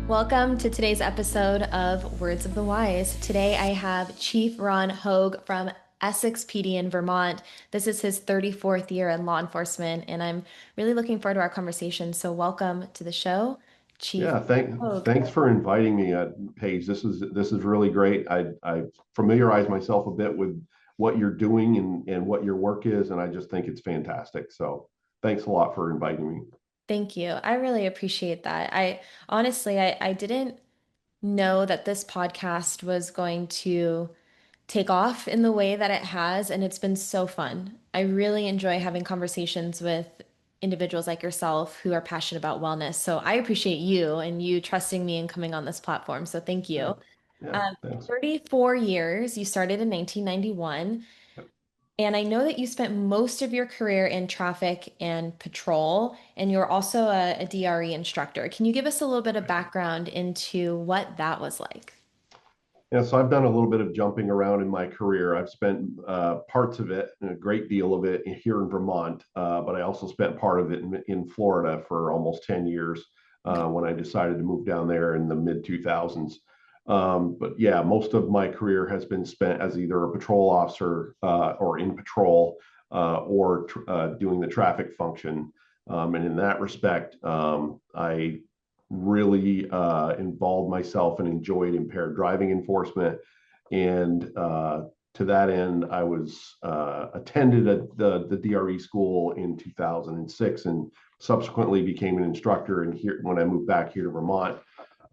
Welcome to today's episode of Words of the Wise. Today I have Chief Ron Hoague from Essex PD in Vermont. This is his 34th year in law enforcement, and I'm really looking forward to our conversation. So, welcome to the show, Chief Yeah, Hoague. thanks for inviting me, Paige. This is really great. I familiarize myself a bit with what you're doing and what your work is, and I just think it's fantastic. So thanks a lot for inviting me. Thank you. I really appreciate that. I honestly, I didn't know that this podcast was going to take off in the way that it has, and it's been so fun. I really enjoy having conversations with individuals like yourself who are passionate about wellness. So I appreciate you and you trusting me and coming on this platform. So thank Yeah, you. yeah, Um, thanks. 34 years, you started in 1991. And I know that you spent most of your career in traffic and patrol, and you're also a DRE instructor. Can you give us a little bit of background into what that was like? Yeah, so I've done a little bit of jumping around in my career. I've spent parts of it, a great deal of it here in Vermont, but I also spent part of it in Florida for almost 10 years Okay. when I decided to move down there in the mid 2000s. But yeah, most of my career has been spent as either a patrol officer or in patrol or doing the traffic function. And in that respect, I really involved myself and enjoyed impaired driving enforcement. And to that end, I was attended the DRE school in 2006 and subsequently became an instructor. And here, when I moved back here to Vermont,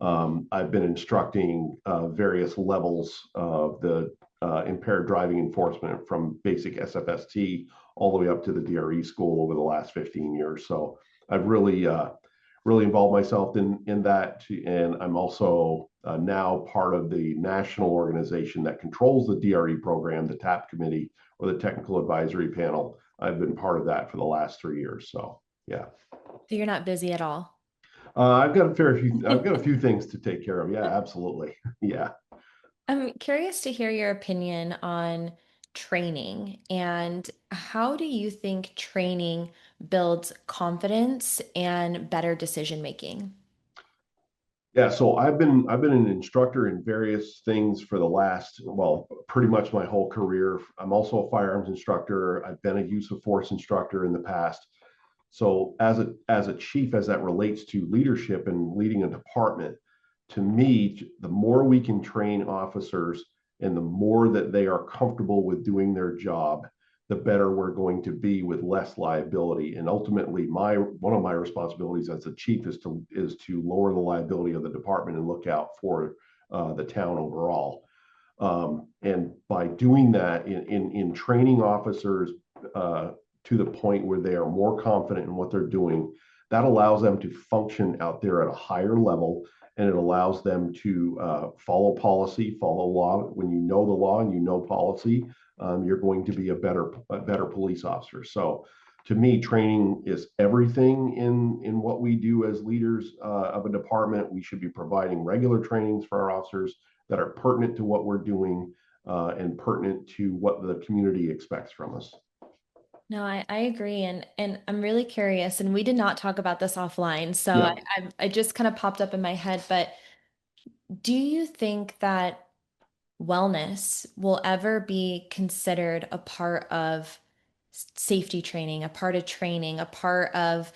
I've been instructing various levels of the impaired driving enforcement from basic SFST all the way up to the DRE school over the last 15 years. So I've really involved myself in that. And I'm also now part of the national organization that controls the DRE program, the TAP committee or the technical advisory panel. I've been part of that for the last 3 years. So yeah, So you're not busy at all. I've got a fair few. I've got a few things to take care of. Yeah, absolutely. Yeah. I'm curious to hear your opinion on training and how do you think training builds confidence and better decision making? Yeah, so I've been an instructor in various things for the last, well, pretty much my whole career. I'm also a firearms instructor. I've been a use of force instructor in the past. So as a chief, as that relates to leadership and leading a department, to me, the more we can train officers and the more that they are comfortable with doing their job, the better we're going to be with less liability. And ultimately, my one of my responsibilities as the chief is to lower the liability of the department and look out for the town overall. And by doing that, in training officers to the point where they are more confident in what they're doing, that allows them to function out there at a higher level, and it allows them to follow policy, follow law. When you know the law and you know policy, you're going to be a better police officer. So to me, training is everything in what we do as leaders of a department. We should be providing regular trainings for our officers that are pertinent to what we're doing and pertinent to what the community expects from us. No, I agree, and I'm really curious, and we did not talk about this offline, so Yeah. I just kind of popped up in my head, but do you think that wellness will ever be considered a part of safety training, a part of training, a part of,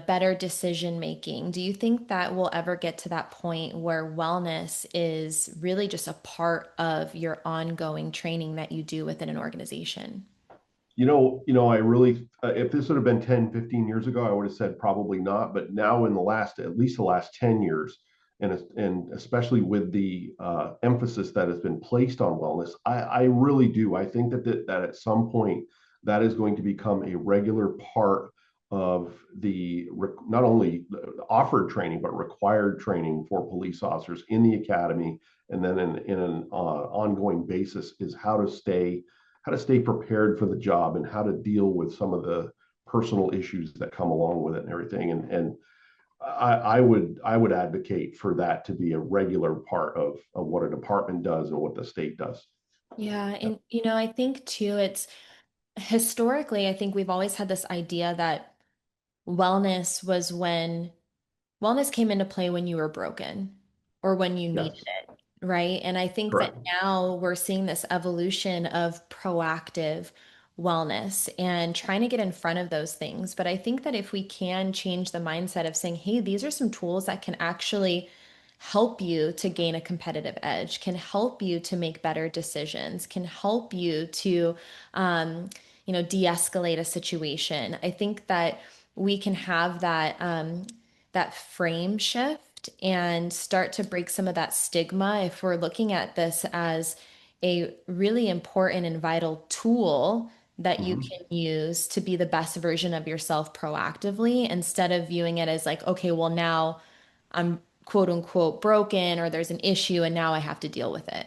better decision making? Do you think that we'll ever get to that point where wellness is really just a part of your ongoing training that you do within an organization? I really, if this would have been 10, 15 years ago, I would have said probably not. But now, in at least the last 10 years, and especially with the emphasis that has been placed on wellness, I really do. I think that at some point that is going to become a regular part of the not only offered training but required training for police officers in the academy, and then in an ongoing basis is how to stay prepared for the job and how to deal with some of the personal issues that come along with it and everything. And I would advocate for that to be a regular part of what a department does and what the state does. Yeah, Yeah. and I think too, it's historically, I think we've always had this idea that wellness was when wellness came into play when you were broken. or when you needed Yes. it, right? And I think that Correct. now we're seeing this evolution of proactive wellness and trying to get in front of those things. But I think that if we can change the mindset of saying, hey, these are some tools that can actually help you to gain a competitive edge, can help you to make better decisions, can help you to, um, de-escalate a situation. I think that we can have that frame shift and start to break some of that stigma if we're looking at this as a really important and vital tool that you Mhm. can use to be the best version of yourself proactively instead of viewing it as like, okay, well, now I'm quote unquote broken or there's an issue and now I have to deal with it.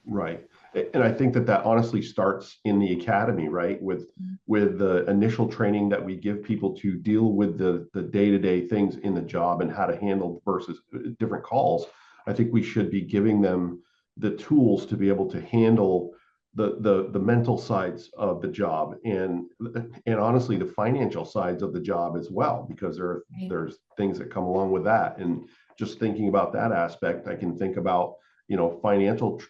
Right. And I think that that honestly starts in the academy, right? With the initial training that we give people to deal with the day-to-day things in the job and how to handle versus different calls. I think we should be giving them the tools to be able to handle the mental sides of the job and honestly the financial sides of the job as well, because Right. there's things that come along with that. And just thinking about that aspect, I can think about financial.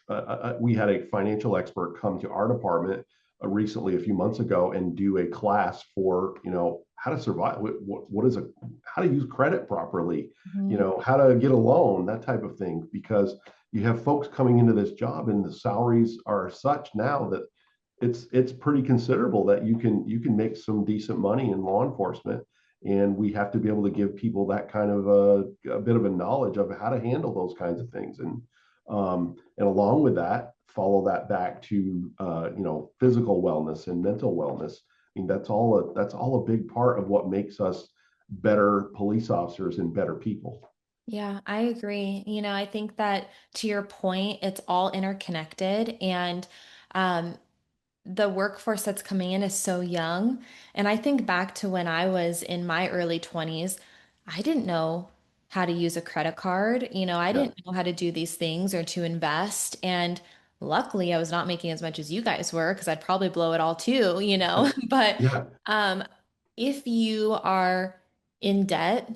We had a financial expert come to our department recently, a few months ago, and do a class for how to survive. What is a how to use credit properly, Mhm. how to get a loan, that type of thing. Because you have folks coming into this job, and the salaries are such now that it's pretty considerable that you can make some decent money in law enforcement, and we have to be able to give people that kind of a bit of a knowledge of how to handle those kinds of things, and along with that follow that back to physical wellness and mental wellness. I mean, that's all a big part of what makes us better police officers and better people. Yeah, I agree. I think that to your point, it's all interconnected and um, the workforce that's coming in is so young. And I think back to when I was in my early 20s, I didn't know how to use a credit card. I Yeah. didn't know how to do these things or to invest. And luckily, I was not making as much as you guys were because I'd probably blow it all too. But Yeah. um, if you are in debt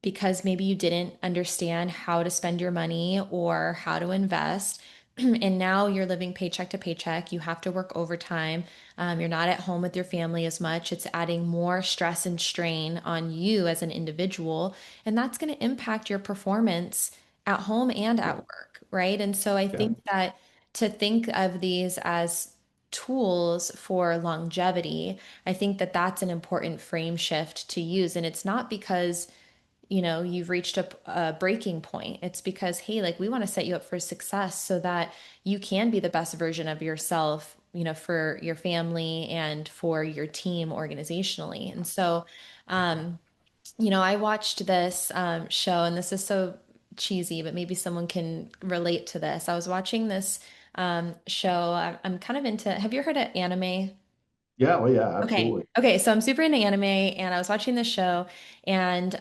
because maybe you didn't understand how to spend your money or how to invest, and now you're living paycheck to paycheck. You have to work overtime. You're not at home with your family as much. It's adding more stress and strain on you as an individual. And that's going to impact your performance at home and at Yeah. work, right? And so I Yeah. think that to think of these as tools for longevity, I think that that's an important frame shift to use. And it's not because you've reached a breaking point. It's because, hey, like we want to set you up for success so that you can be the best version of yourself, for your family and for your team organizationally. And so, um, I watched this show, and this is so cheesy, but maybe someone can relate to this. I was watching this show. I'm kind of into, have you heard of anime? Yeah. Oh yeah, Okay. absolutely. Okay. So I'm super into anime, and I was watching this show, and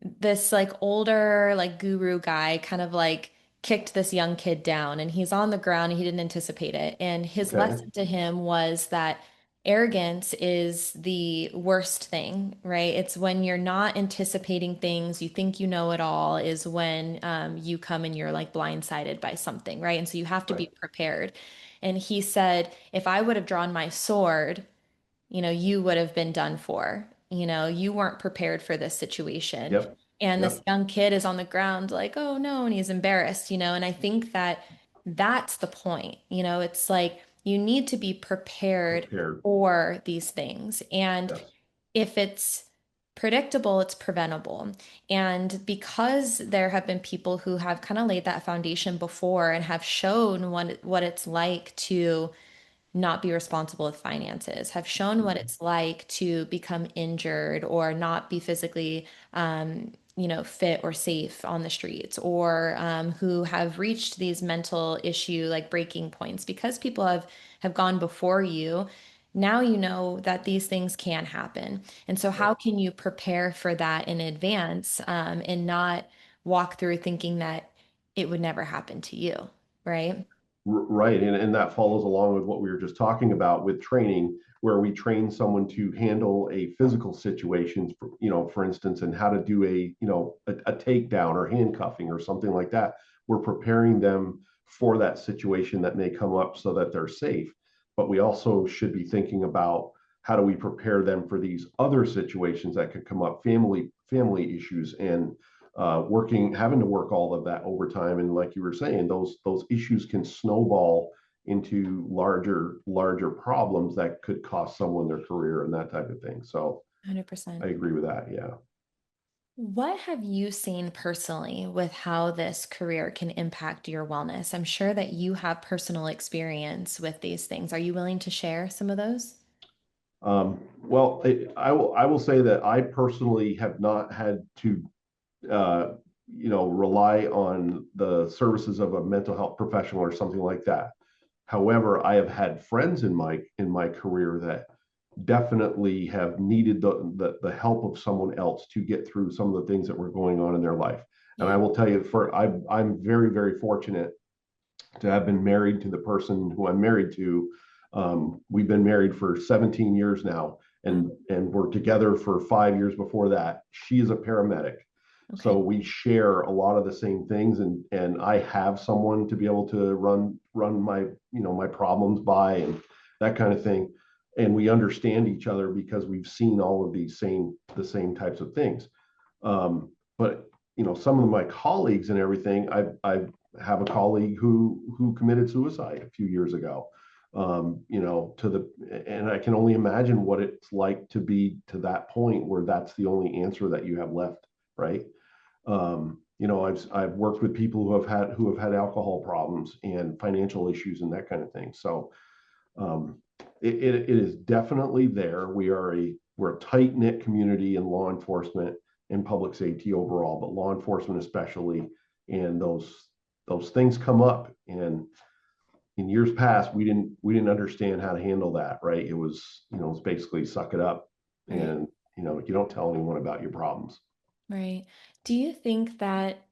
this like older like guru guy kind of like kicked this young kid down and he's on the ground and he didn't anticipate it. And his Okay. lesson to him was that arrogance is the worst thing, right? It's when you're not anticipating things, you think you know it all, is when you come and you're like blindsided by something, right? And so you have to Right. be prepared. And he said, if I would have drawn my sword, you would have been done for. You weren't prepared for this situation. Yep. And this Yep. young kid is on the ground like, oh no, and he's embarrassed. And I think that that's the point. It's like you need to be prepared Prepared. for these things. And Yes. if it's predictable, it's preventable. And because there have been people who have kind of laid that foundation before and have shown what it's like to not be responsible with finances, have shown what Mhm. it's like to become injured or not be physically, fit or safe on the streets, or who have reached these mental issue like breaking points because people have gone before you. Now you know that these things can happen. And so, Right. how can you prepare for that in advance and not walk through thinking that it would never happen to you, right? Right. And that follows along with what we were just talking about with training, where we train someone to handle a physical situation, for instance, and how to do a takedown or handcuffing or something like that. We're preparing them for that situation that may come up so that they're safe. But we also should be thinking about how do we prepare them for these other situations that could come up, family issues, and having to work all of that overtime. And like you were saying, those issues can snowball into larger problems that could cost someone their career and that type of thing. So 100%. I agree with that. Yeah. What have you seen personally with how this career can impact your wellness? I'm sure that you have personal experience with these things. Are you willing to share some of those? Well, I will say that I personally have not had to uh, rely on the services of a mental health professional or something like that. However, I have had friends in my career that definitely have needed the help of someone else to get through some of the things that were going on in their life. And I Yeah. will tell you, I'm very, very fortunate to have been married to the person who I'm married to. We've been married for 17 years now, Wow. and we're together for 5 years before that. She is a paramedic, so Okay. we share a lot of the same things, and I have someone to be able to run my problems by and that kind of thing. And we understand each other because we've seen all of the same types of things. But some of my colleagues and everything, I have a colleague who committed suicide a few years ago. And I can only imagine what it's like to be to that point where that's the only answer that you have left, right? I've worked with people who have had alcohol problems and financial issues and that kind of thing. So um, it is definitely there. We're a tight knit community in law enforcement and public safety overall, but law enforcement especially. And those things come up. And in years past, we didn't understand how to handle that. Right? It was basically suck it up, Right. and you don't tell anyone about your problems. Right. Do you think that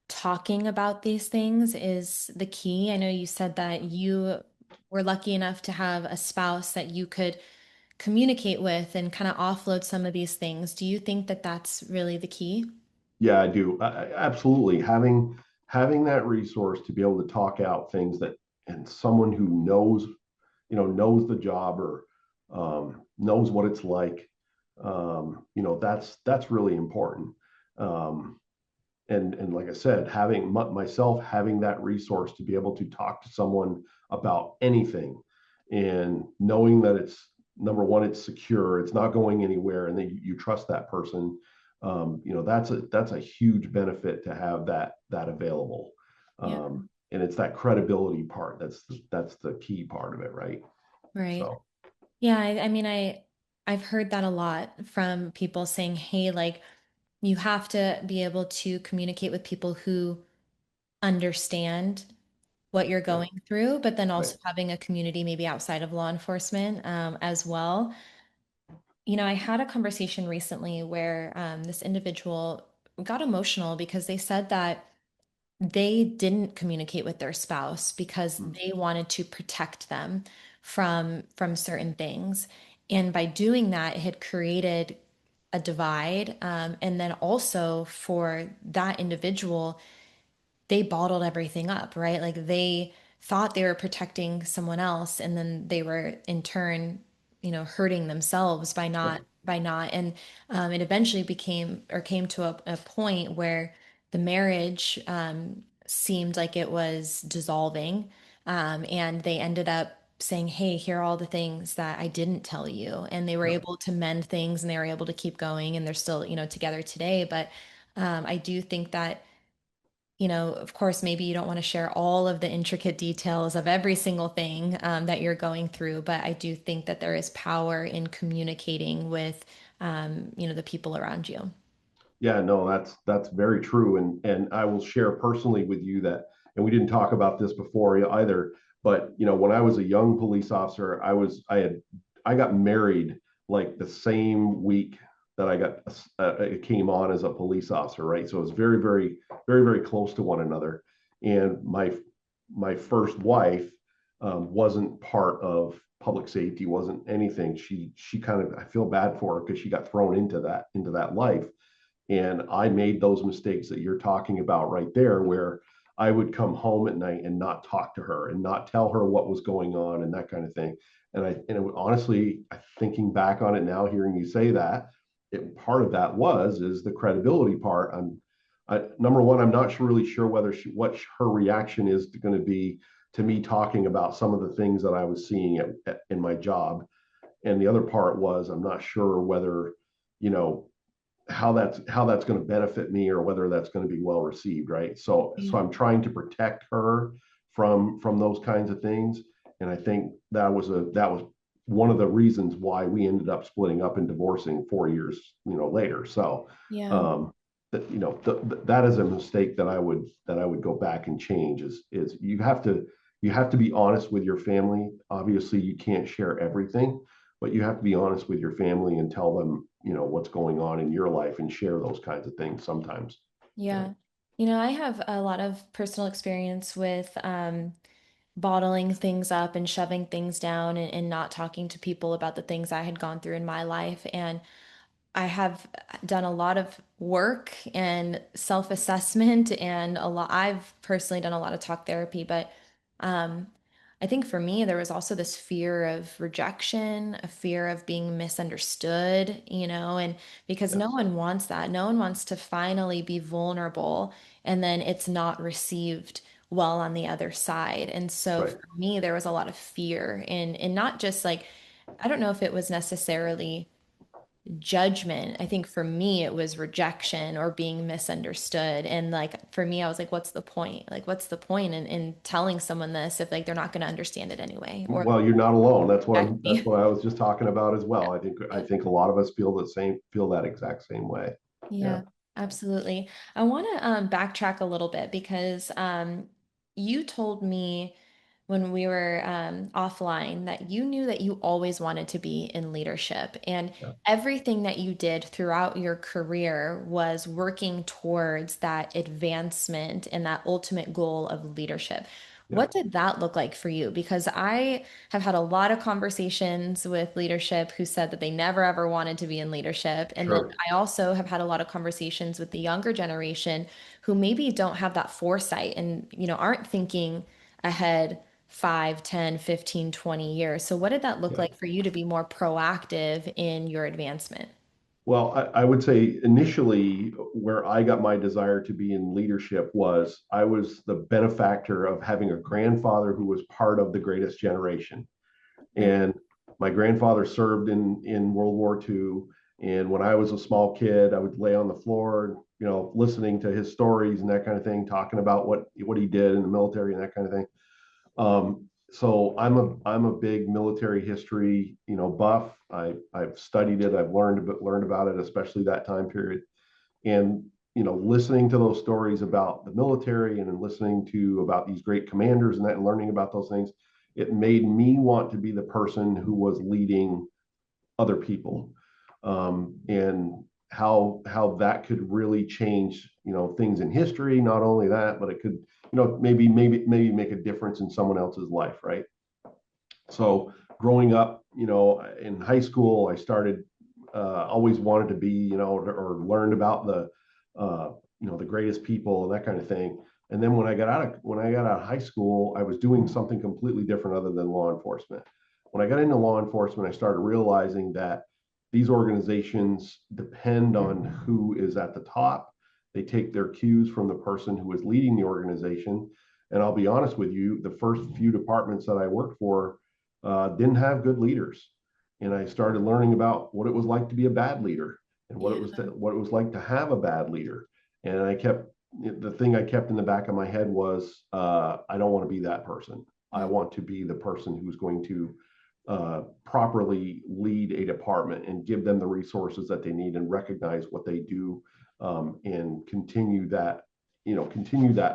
talking about these things is the key? I know you said that you were lucky enough to have a spouse that you could communicate with and kind of offload some of these things. Do you think that that's really the key? Yeah, I do. Absolutely. Having that resource to be able to talk out things that and someone who knows the job or knows what it's like. That's really important. Um, and like I said, having myself having that resource to be able to talk to someone about anything, and knowing that it's number one, it's secure, it's not going anywhere, and then you trust that person. That's a huge benefit to have that available. Yeah. And it's that credibility part that's the key part of it, right? Right. So Yeah, I mean, I've heard that a lot from people saying, "Hey, like you have to be able to communicate with people who understand what you're yeah, going through, but then right. also having a community maybe outside of law enforcement as well." You know, I had a conversation recently where this individual got emotional because they said that they didn't communicate with their spouse because Mm, they wanted to protect them from certain things. And by doing that, it had created a divide. And then also for that individual, they bottled everything up, right? Like they thought they were protecting someone else, and then they were in turn, hurting themselves by not right. and it eventually became or came to a point where the marriage seemed like it was dissolving, and they ended up saying, "Hey, here are all the things that I didn't tell you," and they were Yeah. able to mend things and they were able to keep going, and they're still, together today. But I do think that of course, maybe you don't want to share all of the intricate details of every single thing that you're going through, but I do think that there is power in communicating with, the people around you. Yeah, no, that's very true. And I will share personally with you that, and we didn't talk about this before either, but when I was a young police officer, I got married like the same week that I came on as a police officer, right? So it was very, very, very, very close to one another. And my first wife wasn't part of public safety, wasn't anything. She kind of, I feel bad for her because she got thrown into that life. And I made those mistakes that you're talking about right there, where I would come home at night and not talk to her and not tell her what was going on and that kind of thing. Honestly, thinking back on it now, hearing you say that, part of that is the credibility part. Number one, I'm not really sure whether what her reaction is going to be to me talking about some of the things that I was seeing in my job. And the other part was I'm not sure whether, you know, how that's going to benefit me or whether that's going to be well received, right? So Yeah. I'm trying to protect her from those kinds of things, and I think that was one of the reasons why we ended up splitting up and divorcing 4 years later. So Yeah. um that is a mistake that I would go back and change. Is you have to be honest with your family. Obviously you can't share everything, but you have to be honest with your family and tell them, what's going on in your life and share those kinds of things sometimes. Right. Yeah. I have a lot of personal experience with bottling things up and shoving things down and not talking to people about the things I had gone through in my life. And I have done a lot of work and self-assessment and I've personally done a lot of talk therapy, but um, I think for me, there was also this fear of rejection, a fear of being misunderstood, and because no Yes. one wants that. No one wants to finally be vulnerable and then it's not received well on the other side. And so Right. for me, there was a lot of fear in not just like, I don't know if it was necessarily judgment. I think for me, it was rejection or being misunderstood. And like for me, I was like, what's the point? Like, what's the point in telling someone this if like they're not going to understand it anyway or Well, you're not alone. reject That's me? what I was just talking about as well. I Yeah. think a lot of us feel that exact same way. Yeah. Yeah, absolutely. I want to backtrack a little bit because you told me when we were offline that you knew that you always wanted to be in leadership, and Yeah. everything that you did throughout your career was working towards that advancement and that ultimate goal of leadership. Yeah. What did that look like for you? Because I have had a lot of conversations with leadership who said that they never ever wanted to be in leadership. And then Sure. I also have had a lot of conversations with the younger generation who maybe don't have that foresight and, aren't thinking ahead 5, 10, 15, 20 years. So what did that look Yeah. like for you to be more proactive in your advancement? Well, I would say initially where I got my desire to be in leadership was I was the benefactor of having a grandfather who was part of the greatest generation. Okay. And my grandfather served in World War II. And when I was a small kid, I would lay on the floor, listening to his stories and that kind of thing, talking about what he did in the military and that kind of thing. So I'm a big military history, buff. I've studied it. I've learned about it, especially that time period. And listening to those stories about the military and then listening to about these great commanders and that, and learning about those things, it made me want to be the person who was leading other people, and how that could really change things in history. Not only that, but it could maybe make a difference in someone else's life, right? So growing up, in high school, I started always wanted to be, or learned about the greatest people and that kind of thing. And then when I got out of high school, I was doing something completely different other than law enforcement. When I got into law enforcement, I started realizing that these organizations depend on who is at the top. They take their cues from the person who is leading the organization. And I'll be honest with you, the first few departments that I worked for didn't have good leaders, and I started learning about what it was like to be a bad leader and Yeah. what it was like to have a bad leader. And the thing I kept in the back of my head was, I don't want to be that person. I Mm. want to be the person who's going to properly lead a department and give them the resources that they need and recognize what they do, and continue that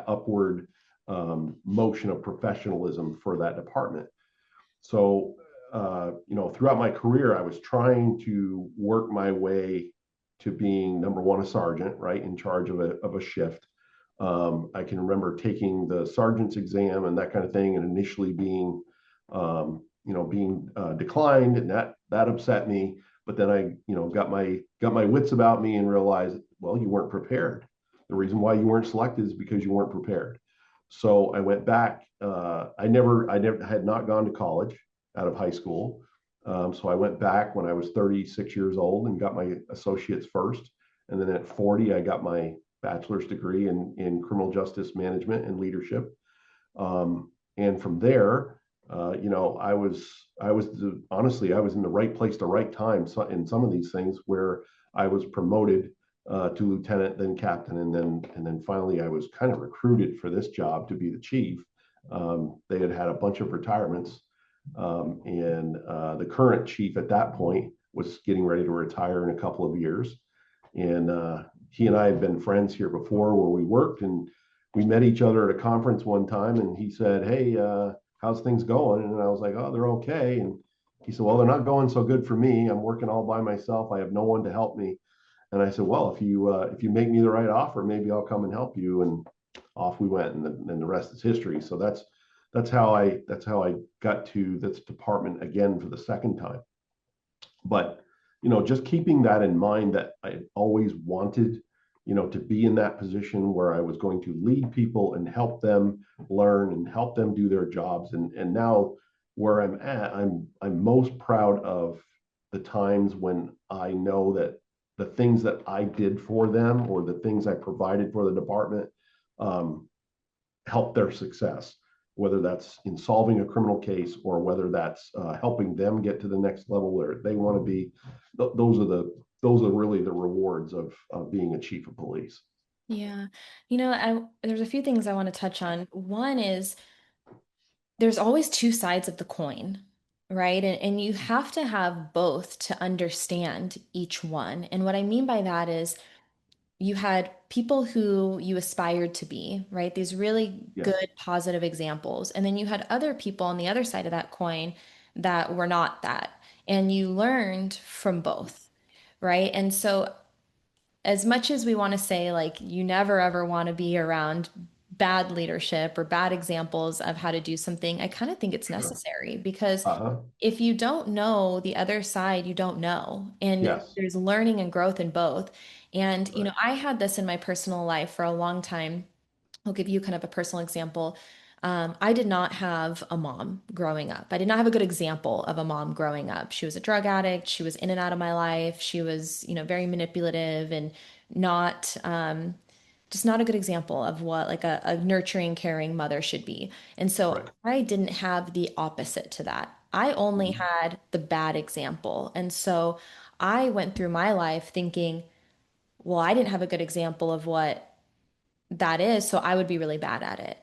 upward motion of professionalism for that department. So, throughout my career, I was trying to work my way to being number one, a sergeant, right, in charge of a shift. I can remember taking the sergeant's exam and that kind of thing, and initially being, being declined, and that upset me. But then I, got my wits about me and realized, well, you weren't prepared. The reason why you weren't selected is because you weren't prepared. So I went back. I never had not gone to college out of high school. So I went back when I was 36 years old and got my associates first. And then at 40, I got my bachelor's degree in criminal justice management and leadership. And from there, honestly, I was in the right place, the right time in some of these things where I was promoted to lieutenant, then captain, and then finally I was kind of recruited for this job to be the chief. They had had a bunch of retirements, and the current chief at that point was getting ready to retire in a couple of years, and he and I had been friends here before where we worked, and we met each other at a conference one time, and he said, "Hey, how's things going?" And I was like, "Oh, they're okay." And he said, "Well, they're not going so good for me. I'm working all by myself. I have no one to help me." And I said, "Well, if you make me the right offer, maybe I'll come and help you." And off we went, and then the rest is history. So that's how I got to this department again for the second time. But just keeping that in mind, that I always wanted, to be in that position where I was going to lead people and help them learn and help them do their jobs. And now where I'm at, I'm most proud of the times when I know that the things that I did for them or the things I provided for the department, um, help their success, whether that's in solving a criminal case or whether that's helping them get to the next level where they want to be. Those are really the rewards of being a chief of police. Yeah. There's a few things I want to touch on. One is there's always two sides of the coin, right? And you have to have both to understand each one. And what I mean by that is you had people who you aspired to be, right? These really Yes, good, positive examples. And then you had other people on the other side of that coin that were not that. And you learned from both, right? And so as much as we want to say, like, you never ever want to be around bad leadership or bad examples of how to do something, I kind of think it's sure. necessary because Uh-huh. if you don't know the other side, you don't know. And Yes, there's learning and growth in both. And, right. I had this in my personal life for a long time. I'll give you kind of a personal example. I did not have a mom growing up. I did not have a good example of a mom growing up. She was a drug addict. She was in and out of my life. She was, very manipulative and not, just not a good example of what like a nurturing, caring mother should be. And so Right. I didn't have the opposite to that. I only Mhm. had the bad example. And so I went through my life thinking, well, I didn't have a good example of what that is, so I would be really bad at it.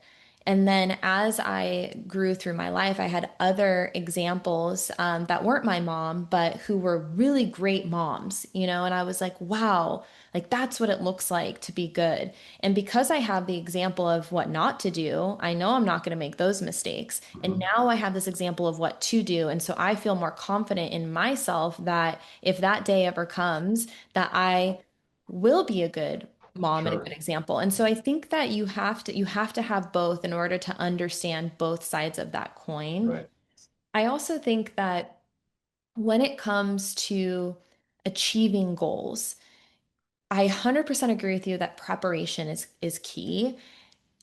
And then as I grew through my life, I had other examples that weren't my mom, but who were really great moms, and I was like, wow, like that's what it looks like to be good. And because I have the example of what not to do, I know I'm not going to make those mistakes. And Mhm. now I have this example of what to do. And so I feel more confident in myself that if that day ever comes, that I will be a good mom and a good Sure. example. And so I think that you have to have both in order to understand both sides of that coin. Right. I also think that when it comes to achieving goals, I 100% agree with you that preparation is key,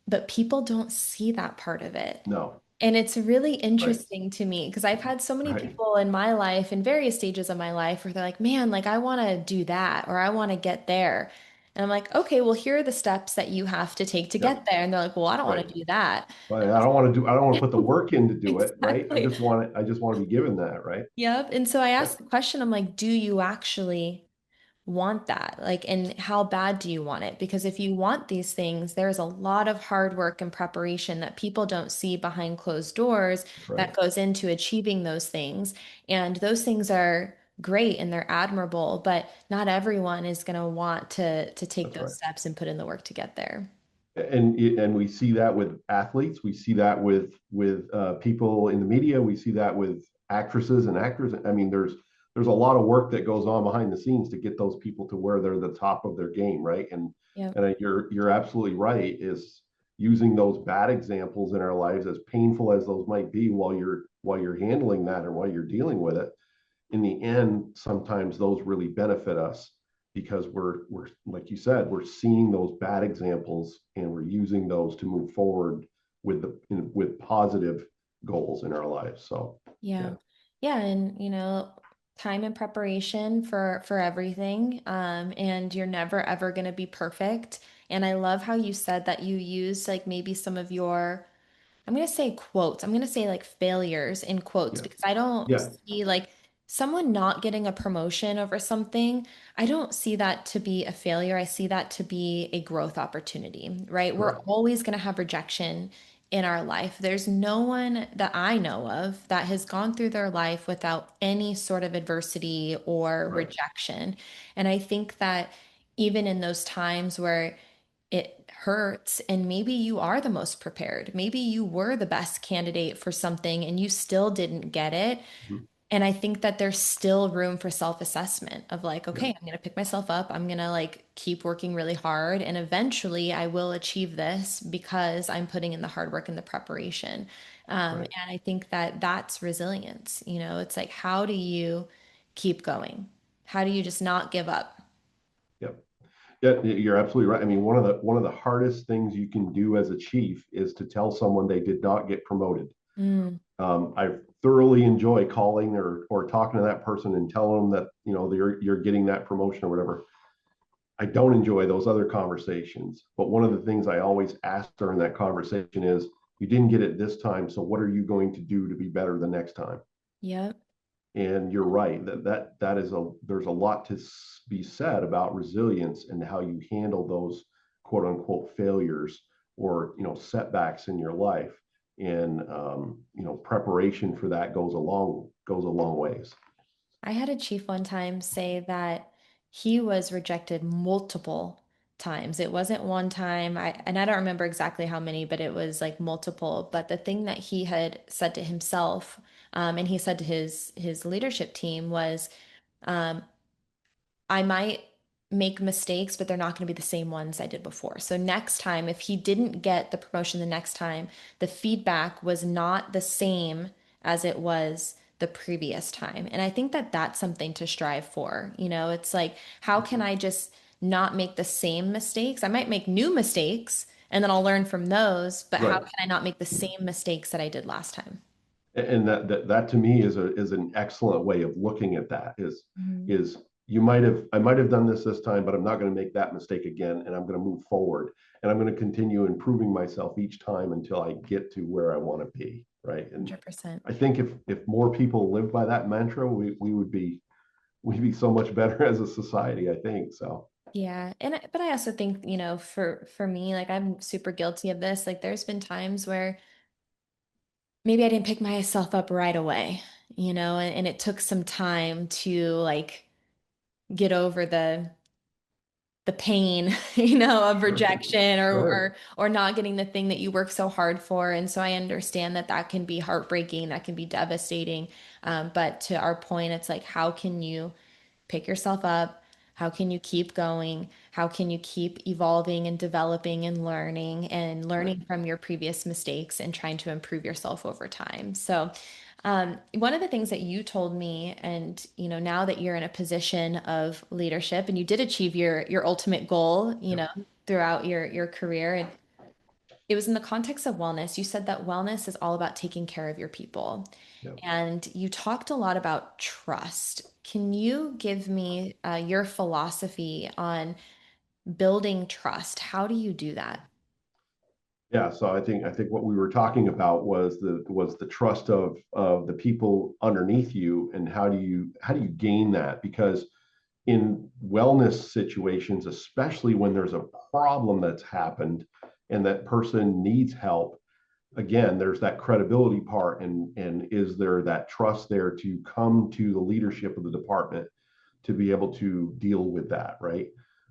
but people don't see that part of it. No. And it's really Right. interesting to me because I've had so many Right. people in my life, in various stages of my life, where they're like, man, like I want to do that or I want to get there. And I'm like, okay, well, here are the steps that you have to take to get Yep. there. And they're like, well, I don't want Right. to do that. But I don't want to put the work in to do it, right? I Exactly. just want it, I just want to be given that, right? Yep. And so I Yeah. asked the question, I'm like, do you actually want that? Like, and how bad do you want it? Because if you want these things, there's a lot of hard work and preparation that people don't see behind closed doors That's that right. goes into achieving those things. And those things are great and they're admirable, but not everyone is going to want to take That's those right. steps and put in the work to get there. And we see that with athletes. We see that with people in the media. We see that with actresses and actors. I mean, there's a lot of work that goes on behind the scenes to get those people to where they're the top of their game, right? Yep. And you're absolutely right. Is using those bad examples in our lives, as painful as those might be, while you're handling that or while you're dealing with it, in the end, sometimes those really benefit us because we're like you said, we're seeing those bad examples and we're using those to move forward with positive goals in our lives. So Yeah. yeah, Yeah, and time and preparation for everything. And you're never ever going to be perfect. And I love how you said that you use like maybe some of your, I'm going to say quotes. I'm going to say like failures in quotes yeah, because I don't yeah, see like someone not getting a promotion over something. I don't see that to be a failure. I see that to be a growth opportunity, right? We're correct, always going to have rejection in our life. There's no one that I know of that has gone through their life without any sort of adversity or right, rejection. And I think that even in those times where it hurts and maybe you are the most prepared. Maybe you were the best candidate for something and you still didn't get it. mm-hmm. And I think that there's still room for self-assessment of like, Yeah, okay, I'm going to pick myself up. I'm going to like keep working really hard and eventually I will achieve this because I'm putting in the hard work and the preparation. right, And I think that that's resilience. It's like, how do you keep going? How do you just not give up? yep. Yeah, you're absolutely right. I mean, one of the hardest things you can do as a chief is to tell someone they did not get promoted. Mm, I thoroughly enjoy calling or talking to that person and telling them that you're getting that promotion or whatever. I don't enjoy those other conversations. But one of the things I always ask during that conversation is, you didn't get it this time, so what are you going to do to be better the next time? yep. And you're right that is there's a lot to be said about resilience and how you handle those quote unquote failures or setbacks in your life. And preparation for that goes a long ways. I had a chief one time say that he was rejected multiple times. It wasn't one time, and I don't remember exactly how many, but it was like multiple. But the thing that he had said to himself, and he said to his leadership team was, um, I might make mistakes, but they're not going to be the same ones I did before. So next time, if he didn't get the promotion the next time, the feedback was not the same as it was the previous time. And I think that that's something to strive for. It's like, how can I just not make the same mistakes? I might make new mistakes and then I'll learn from those, but how Right. can I not make the same mistakes that I did last time? And that to me is an excellent way of looking at that. Mhm. Is I might have done this time, but I'm not going to make that mistake again, and I'm going to move forward, and I'm going to continue improving myself each time until I get to where I want to be, right? And 100%. I think if more people lived by that mantra, we would be we'd be so much better as a society, I think. So Yeah. But I also think, for me, like I'm super guilty of this. Like there's been times where maybe I didn't pick myself up right away, and it took some time to like get over the pain, of sure, rejection or sure, or not getting the thing that you work so hard for. And so I understand that that can be heartbreaking, that can be devastating. But to our point, it's like, how can you pick yourself up? How can you keep going? How can you keep evolving and developing and right, learning from your previous mistakes and trying to improve yourself over time? So, one of the things that you told me, and now that you're in a position of leadership and you did achieve your ultimate goal, yep, throughout your career, and it was in the context of wellness. You said that wellness is all about taking care of your people. yep. And you talked a lot about trust. Can you give me your philosophy on building trust? How do you do that? Yeah, so I think what we were talking about was the trust of the people underneath you, and how do you gain that? Because in wellness situations, especially when there's a problem that's happened and that person needs help, again, there's that credibility part, and is there that trust there to come to the leadership of the department to be able to deal with that, right?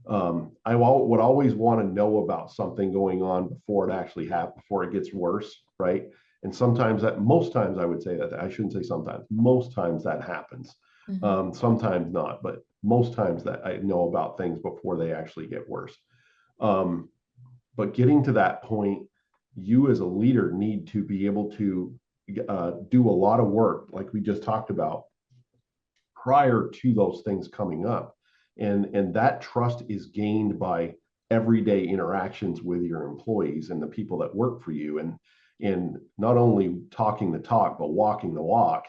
I would always want to know about something going on before it actually happens, before it gets worse, right? And sometimes most times I would say that I shouldn't say sometimes, most times that happens. Hmm. Sometimes not, but most times that I know about things before they actually get worse. Um, but getting to that point, you as a leader need to be able to do a lot of work, like we just talked about, prior to those things coming up. And that trust is gained by everyday interactions with your employees and the people that work for you, and not only talking the talk but walking the walk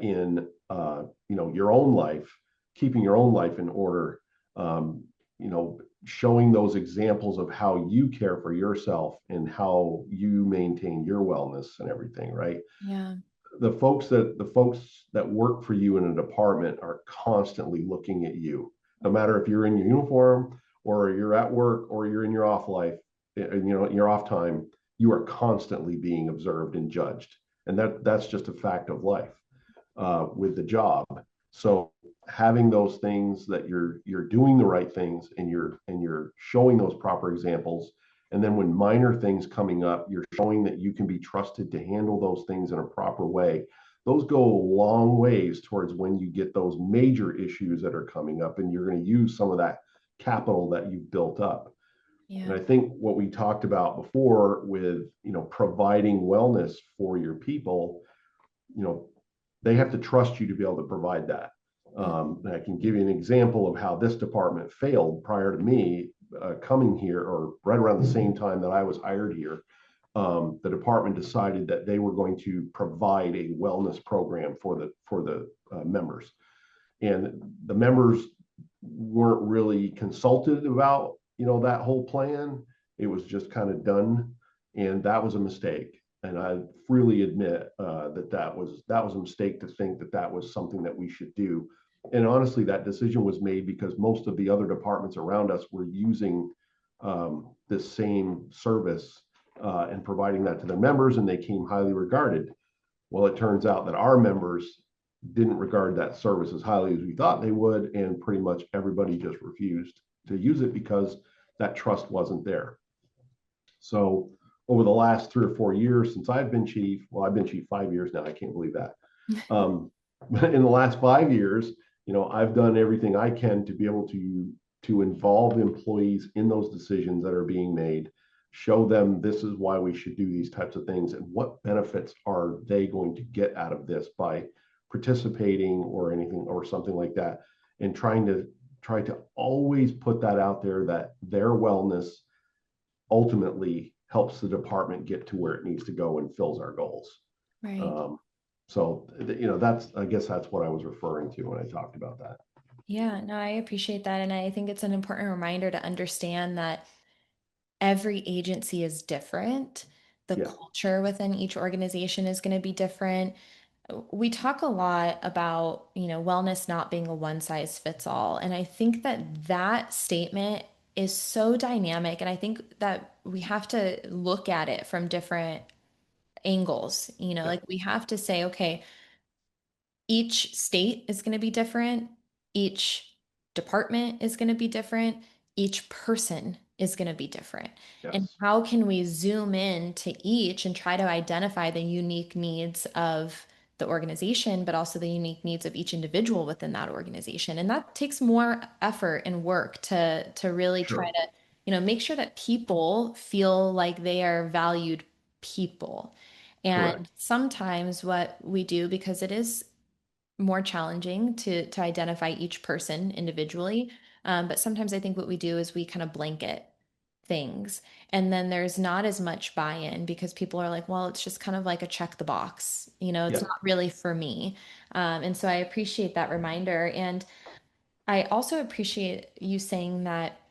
in your own life, keeping your own life in order, showing those examples of how you care for yourself and how you maintain your wellness and everything, right? Yeah. The folks that work for you in a department are constantly looking at you, no matter if you're in your uniform or you're at work or you're in your off life, in your off time. You are constantly being observed and judged, and that's just a fact of life with the job. So having those things that you're doing the right things, and you're showing those proper examples, and then when minor things coming up, you're showing that you can be trusted to handle those things in a proper way. Those go a long ways towards when you get those major issues that are coming up, and you're going to use some of that capital that you've built up. And Yeah. I think what we talked about before with providing wellness for your people, you know they have to trust you to be able to provide that. Mm. And I can give you an example of how this department failed prior to me coming here, or right around the same time that I was hired here. The department decided that they were going to provide a wellness program for the members, and the members weren't really consulted about that whole plan. It was just kind of done, and that was a mistake. And I freely admit that was a mistake to think that that was something that we should do. And honestly, that decision was made because most of the other departments around us were using this same service and providing that to their members, and they came highly regarded. Well, it turns out that our members didn't regard that service as highly as we thought they would, and pretty much everybody just refused to use it because that trust wasn't there. So over the last 3 or 4 years since I've been chief, well, I've been chief 5 years now. I can't believe that. Um, in the last 5 years, I've done everything I can to be able to involve employees in those decisions that are being made, show them this is why we should do these types of things and what benefits are they going to get out of this by participating or anything or something like that, and try to always put that out there that their wellness ultimately helps the department get to where it needs to go and fills our goals. Right. Um, so that's, I guess that's what I was referring to when I talked about that. Yeah, no, I appreciate that. And I think it's an important reminder to understand that every agency is different. The Yeah, culture within each organization is going to be different. We talk a lot about, wellness not being a one size fits all. And I think that that statement is so dynamic. And I think that we have to look at it from different angles. yeah, Like we have to say, okay, each state is going to be different. Each department is going to be different. Each person is going to be different. And yes, how can we zoom in to each and try to identify the unique needs of the organization, but also the unique needs of each individual within that organization? And that takes more effort and work to really try sure, to, make sure that people feel like they are valued people. And correct, sometimes what we do, because it is more challenging to identify each person individually. But sometimes I think what we do is we kind of blanket things. And then there's not as much buy-in because people are like, well, it's just kind of like a check the box. It's yeah, not really for me. And so I appreciate that reminder. And I also appreciate you saying that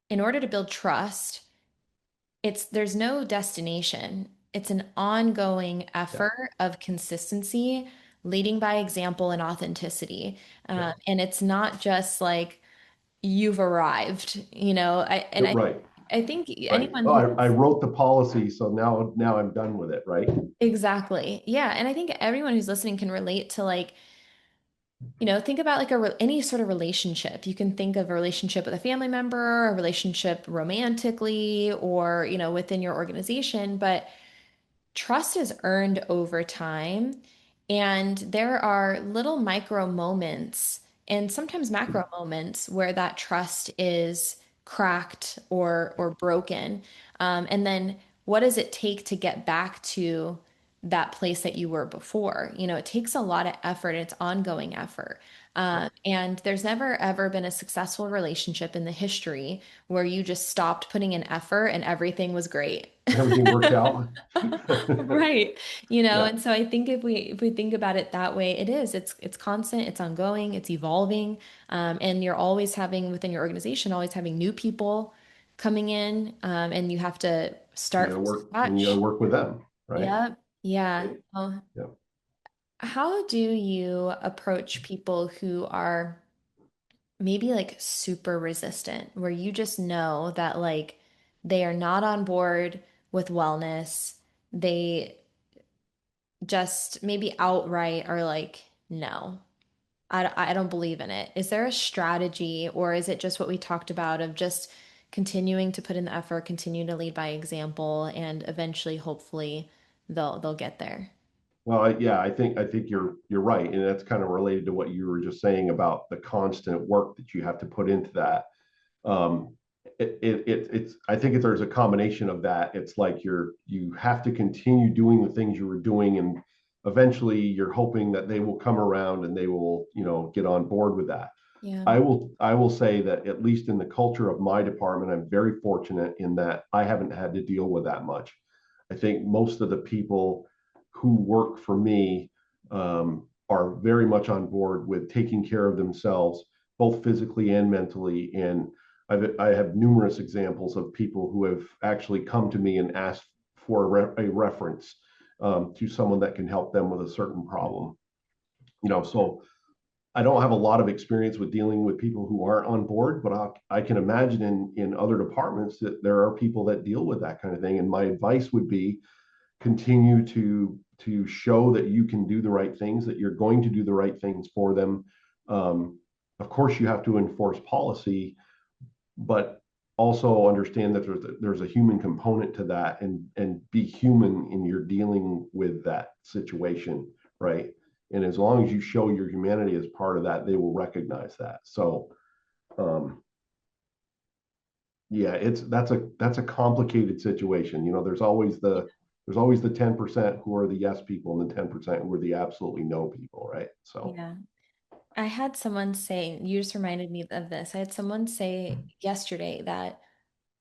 in order to build trust, there's no destination. It's an ongoing yeah, effort of consistency, leading by example and authenticity. yeah, And it's not just like you've arrived, right, I think right. anyone Oh, who I wrote the policy, so now I'm done with it, right? exactly. Yeah, and I think everyone who's listening can relate to like, think about like any sort of relationship. You can think of a relationship with a family member, a relationship romantically, or, within your organization, but trust is earned over time. And there are little micro moments and sometimes macro moments where that trust is cracked or broken. And then what does it take to get back to that place that you were before? You know, it takes a lot of effort. It's ongoing effort. And there's never ever been a successful relationship in the history where you just stopped putting in effort and everything was great. Everything worked out. Right. You know, Yeah. and so I think if we think about it that way, it's constant, it's ongoing, it's evolving. And you're always having within your organization, always having new people coming in, and you have to You start got to from work, and you got to scratch. work with them, right? Yep. Yeah. Right. Well, Yeah. how do you approach people who are maybe like super resistant, where you just know that like they are not on board with wellness? They just maybe outright are like, no, I don't believe in it. Is there a strategy or is it just what we talked about of just continuing to put in the effort, continue to lead by example, and eventually, hopefully, they'll get there? Well, yeah, I think you're right, and that's kind of related to what you were just saying about the constant work that you have to put into that. Um, it's I think if there's a combination of that, it's like you have to continue doing the things you were doing, and eventually you're hoping that they will come around and they will, get on board with that. Yeah. I will say that at least in the culture of my department, I'm very fortunate in that I haven't had to deal with that much. I think most of the people who work for me are very much on board with taking care of themselves, both physically and mentally. And I have numerous examples of people who have actually come to me and asked for a reference to someone that can help them with a certain problem. So I don't have a lot of experience with dealing with people who aren't on board, but I can imagine in other departments that there are people that deal with that kind of thing. And my advice would be continue to show that you can do the right things, that you're going to do the right things for them. Um, of course, you have to enforce policy, but also understand that there's a human component to that, and be human in your dealing with that situation, right? And as long as you show your humanity as part of that, they will recognize that. So um, yeah, that's a complicated situation. There's always the 10% who are the yes people and the 10% who are the absolutely no people, right? So Yeah. I had someone say, you just reminded me of this. I had someone say yesterday that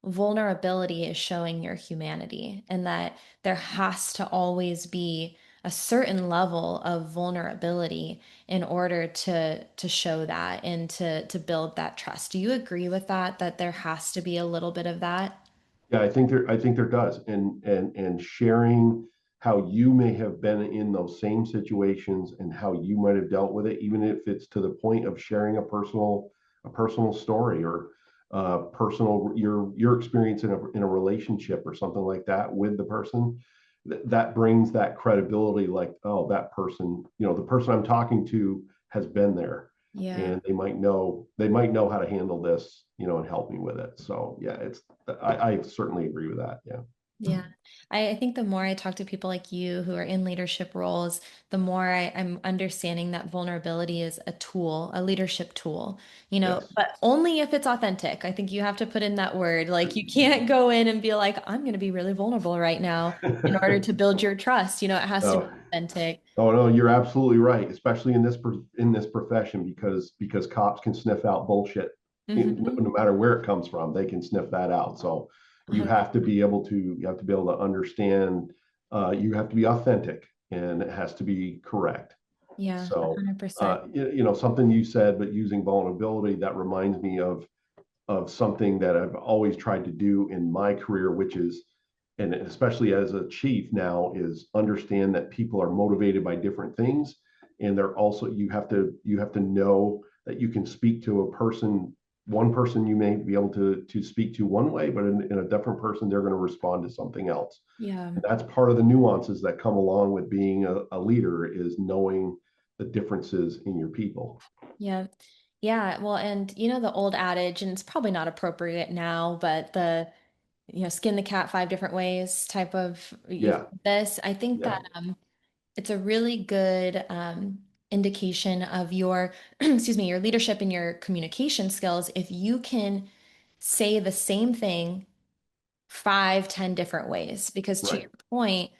vulnerability is showing your humanity and that there has to always be a certain level of vulnerability in order to show that and to build that trust. Do you agree with that, that there has to be a little bit of that? yeah, I think there does, and sharing how you may have been in those same situations and how you might have dealt with it, even if it's to the point of sharing a personal story, or personal your experience in a relationship or something like that with the person. That brings that credibility, like, oh, that person, the person I'm talking to has been there, Yeah. and they might know how to handle this, and help me with it. So yeah, I certainly agree with that. Yeah. Yeah. I think the more I talk to people like you who are in leadership roles, the more I'm understanding that vulnerability is a tool, a leadership tool, Yes. but only if it's authentic. I think you have to put in that word. Like you can't go in and be like, I'm going to be really vulnerable right now in order to build your trust. It has to be Oh, authentic. oh no, you're absolutely right, especially in this profession, because cops can sniff out bullshit. Hmm. No matter where it comes from, they can sniff that out. So you have to be able to understand. You have to be authentic, and it has to be correct. Yeah, So 100%. something you said, but using vulnerability, that reminds me of something that I've always tried to do in my career, which is, and especially as a chief now, is understand that people are motivated by different things. And they're also, you have to know that you can speak to a person. One person you may be able to speak to one way, but in a different person, they're going to respond to something else. Yeah. And that's part of the nuances that come along with being a leader, is knowing the differences in your people. Yeah. Yeah. Well, and the old adage, and it's probably not appropriate now, but skin the cat five different ways type of you've Yeah. heard this. I think Yeah. that it's a really good indication of your, excuse me, your leadership and your communication skills if you can say the same thing 5, 10 different ways. Because to Right. your point,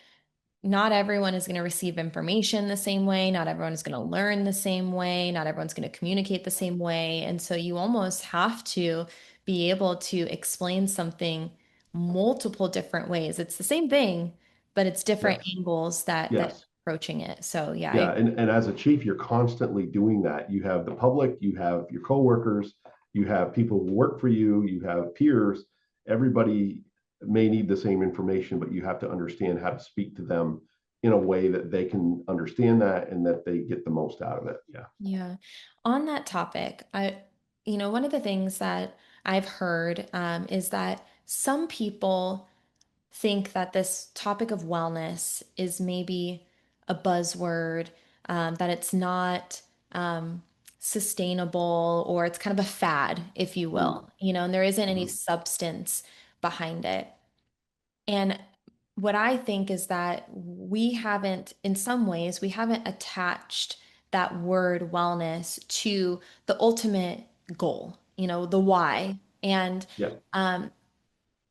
not everyone is going to receive information the same way. Not everyone is going to learn the same way. Not everyone's going to communicate the same way. And so you almost have to be able to explain something multiple different ways. It's the same thing, but it's different Yes. angles that Yes. approaching it. So yeah, Yeah, and as a chief, you're constantly doing that. You have the public, you have your coworkers, you have people who work for you, you have peers. Everybody may need the same information, but you have to understand how to speak to them in a way that they can understand that and that they get the most out of it. Yeah. yeah. On that topic, one of the things that I've heard is that some people think that this topic of wellness is maybe a buzzword, that it's not sustainable or it's kind of a fad, if you Mm-hmm. will, and there isn't any substance behind it. And what I think is that we haven't, in some ways, we haven't attached that word wellness to the ultimate goal, the why. And Yeah. um,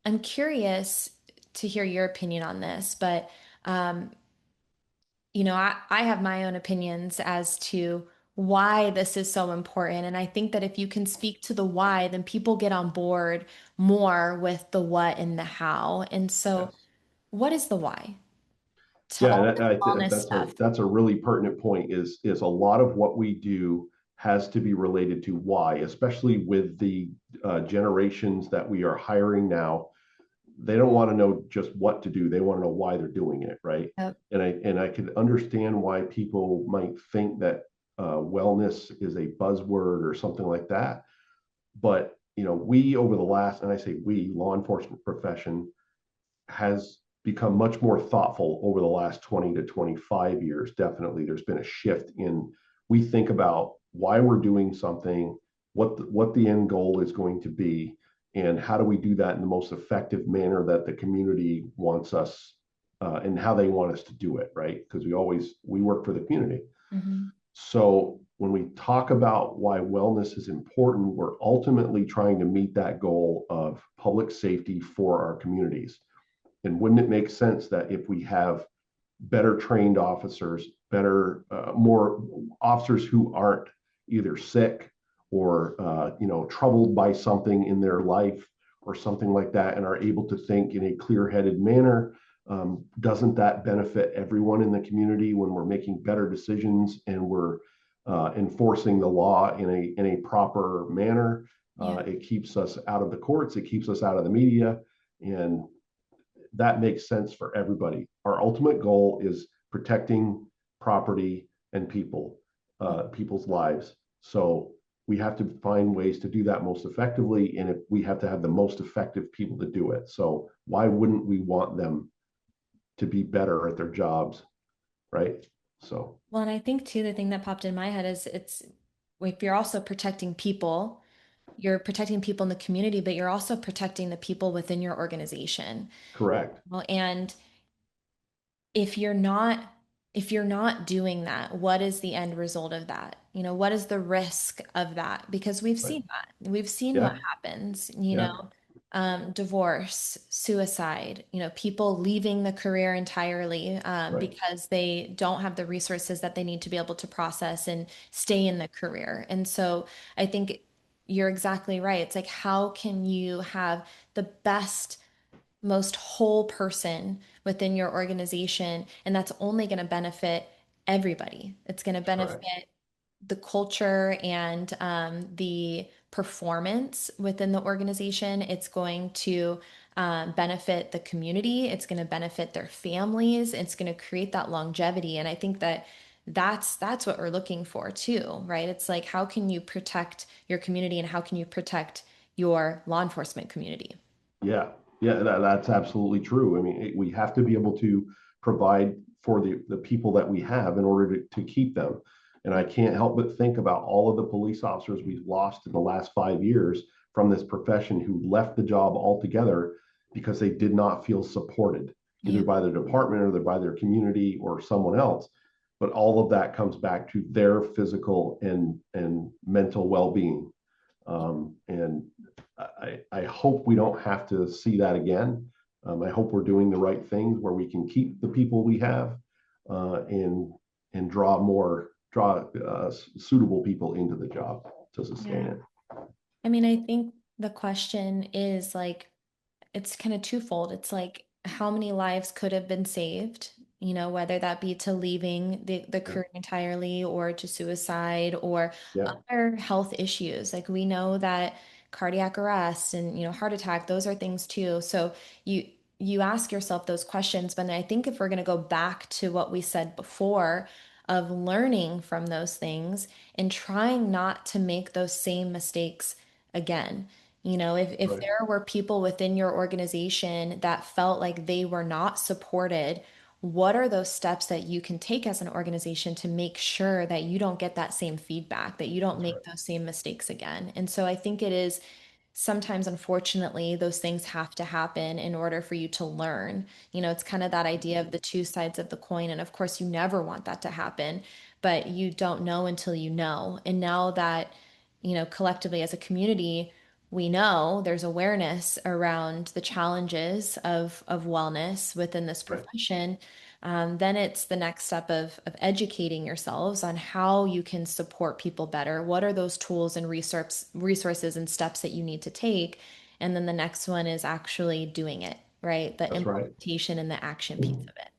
I'm curious to hear your opinion on this, but um, I have my own opinions as to why this is so important. And I think that if you can speak to the why, then people get on board more with the what and the how. And so, Yes. what is the why to Yeah, all and this wellness stuff? that's a really pertinent point. Is a lot of what we do has to be related to why, especially with the generations that we are hiring now. They don't want to know just what to do; they want to know why they're doing it, right? Yep. And I can understand why people might think that wellness is a buzzword or something like that. But we over the last, and I say we, law enforcement profession has become much more thoughtful over the last 20 to 25 years. Definitely, there's been a shift in we think about why we're doing something, what the end goal is going to be, and how do we do that in the most effective manner that the community wants us and how they want us to do it, right? Because we work for the community. Hmm. So when we talk about why wellness is important, we're ultimately trying to meet that goal of public safety for our communities. And wouldn't it make sense that if we have better trained officers, more officers who aren't either sick or troubled by something in their life or something like that, and are able to think in a clear-headed manner? Doesn't that benefit everyone in the community when we're making better decisions and we're enforcing the law in a proper manner? Yeah. It keeps us out of the courts. It keeps us out of the media, and that makes sense for everybody. Our ultimate goal is protecting property and people's lives. So we have to find ways to do that most effectively, and if we have to have the most effective people to do it. So why wouldn't we want them to be better at their jobs, right? So Well, and I think too, the thing that popped in my head is if you're also protecting people, you're protecting people in the community, but you're also protecting the people within your organization. correct. Well, and if you're not if you're not doing that, what is the end result of that? What is the risk of that? Because we've Right. seen that. We've seen what Yeah. happens, Yeah. divorce, suicide, people leaving the career entirely Right. because they don't have the resources that they need to be able to process and stay in the career. And so I think you're exactly right. It's like, how can you have the best most whole person within your organization, and that's only going to benefit everybody. It's going to benefit Correct. the culture and the performance within the organization. It's going to benefit the community. It's going to benefit their families. It's going to create that longevity. And I think that that's what we're looking for too, right? It's like, how can you protect your community and how can you protect your law enforcement community? Yeah, yeah, that's absolutely true. I mean, we have to be able to provide for the people that we have in order to keep them. And I can't help but think about all of the police officers we've lost in the last 5 years from this profession who left the job altogether because they did not feel supported. either Yeah. by the department or by their community or someone else. But all of that comes back to their physical and mental well-being. And I hope we don't have to see that again. I hope we're doing the right things where we can keep the people we have, and draw suitable people into the job to sustain Yeah. it. I mean, I think the question is like, it's kind of twofold. It's like how many lives could have been saved, whether that be to leaving the Yeah, career entirely or to suicide or yeah, other health issues. Like we know that cardiac arrest and, heart attack, those are things too. So you you ask yourself those questions, but I think if we're going to go back to what we said before of learning from those things and trying not to make those same mistakes again. If right, there were people within your organization that felt like they were not supported, what are those steps that you can take as an organization to make sure that you don't get that same feedback, that you don't that's right, make those same mistakes again? And so I think it is sometimes, unfortunately, those things have to happen in order for you to learn. It's kind of that idea of the two sides of the coin. And of course, you never want that to happen, but you don't know until you know. And now that, collectively as a community, we know there's awareness around the challenges of wellness within this right. profession. Then it's the next step of educating yourselves on how you can support people better. What are those tools and resources and steps that you need to take? And then the next one is actually doing it, right? The That's right. implementation and the action piece of it.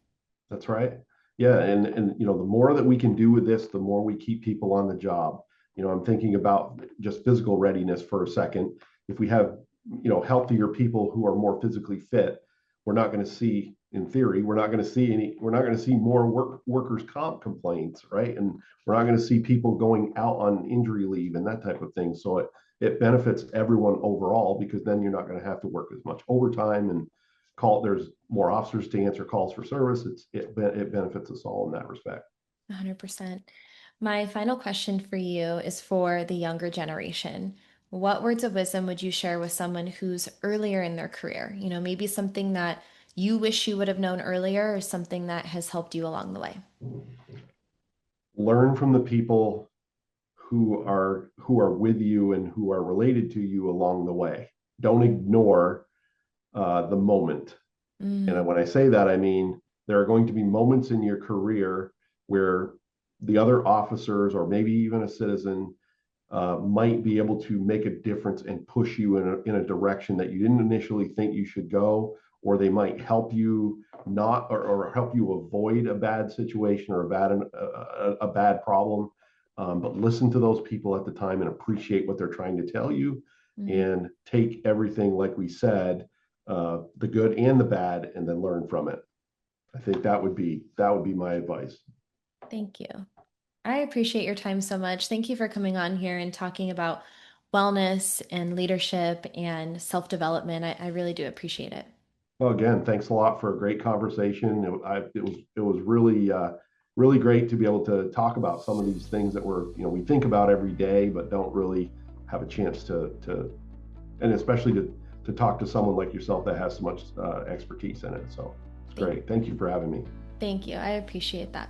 That's right. Yeah, and the more that we can do with this, the more we keep people on the job. I'm thinking about just physical readiness for a second. If we have, healthier people who are more physically fit, we're not going to see, in theory, we're not going to see more workers' comp complaints, right? And we're not going to see people going out on injury leave and that type of thing. So it benefits everyone overall, because then you're not going to have to work as much overtime and there's more officers to answer calls for service. It benefits us all in that respect. 100%. My final question for you is for the younger generation. What words of wisdom would you share with someone who's earlier in their career? Maybe something that you wish you would have known earlier or something that has helped you along the way. Learn from the people who are with you and who are related to you along the way. Don't ignore the moment. And Mm, when I say that, I mean there are going to be moments in your career where the other officers, or maybe even a citizen, might be able to make a difference and push you in a direction that you didn't initially think you should go, or they might help you not or help you avoid a bad situation or a bad problem. But listen to those people at the time and appreciate what they're trying to tell you, mhm. and take everything, like we said, the good and the bad, and then learn from it. I think that would be my advice. Thank you. I appreciate your time so much. Thank you for coming on here and talking about wellness and leadership and self-development. I really do appreciate it. Well, again, thanks a lot for a great conversation. It was really great to be able to talk about some of these things that we think about every day, but don't really have a chance to and especially to talk to someone like yourself that has so much expertise in it. So it's Thank, great. Thank you for having me. thank you. I appreciate that.